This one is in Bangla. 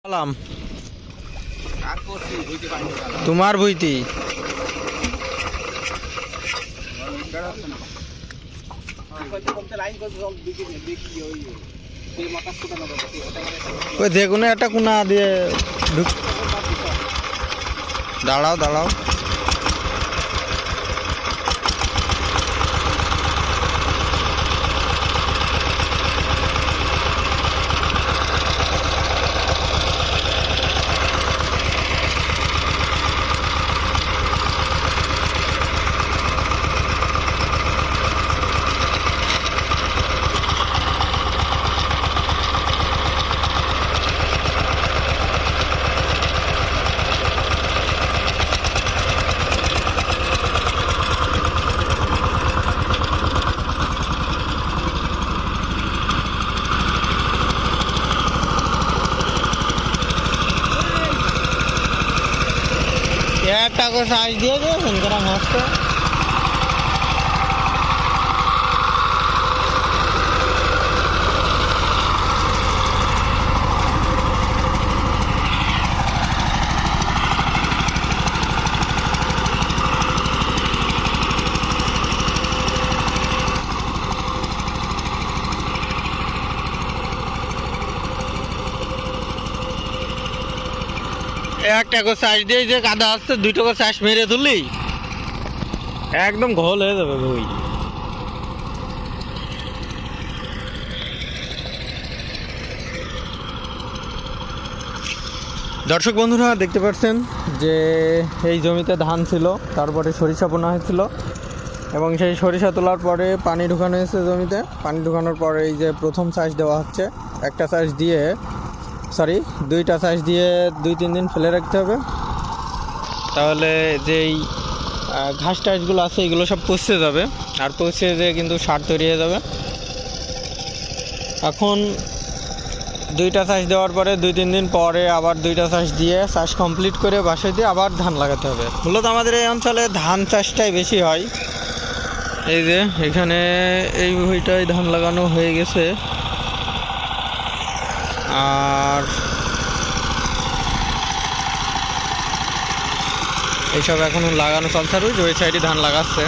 সালাম তোমার বইতি ওই যে কোনো একটা কোনা দিয়ে দাঁড়াও দাঁড়াও একটা করে সাইজ দিয়ে দেবেন করা মস্ত একটা করে সাইজ দিয়ে যে কাদা আসছে দুটো করে চাষ মেরে তুললি একদম ঘোল হয়ে যাবে বই। দর্শক বন্ধুরা দেখতে পাচ্ছেন যে এই জমিতে ধান ছিল, তারপরে সরিষা বোনা হয়েছিল এবং সেই সরিষা তোলার পরে পানি ঢুকানো হয়েছে জমিতে। পানি ঢুকানোর পরে এই যে প্রথম চাষ দেওয়া হচ্ছে, একটা চাষ দিয়ে দুইটা চাষ দিয়ে 2-3 দিন ফেলে রাখতে হবে, তাহলে যেই ঘাস টাসগুলো আছে এগুলো সব পচে যাবে, আর পচে যেয়ে কিন্তু সার তৈরি হয়ে যাবে। এখন দুইটা চাষ দেওয়ার পরে 2-3 দিন পরে আবার দুইটা চাষ দিয়ে চাষ কমপ্লিট করে বাসায় দিয়ে আবার ধান লাগাতে হবে। মূলত আমাদের এই অঞ্চলে ধান চাষটাই বেশি হয়। এই যে এখানে এই ভুঁইটায় ধান লাগানো হয়ে গেছে, আর এইসব এখনো লাগানো চলছে, আর ওই সাইডে ধান লাগাচ্ছে।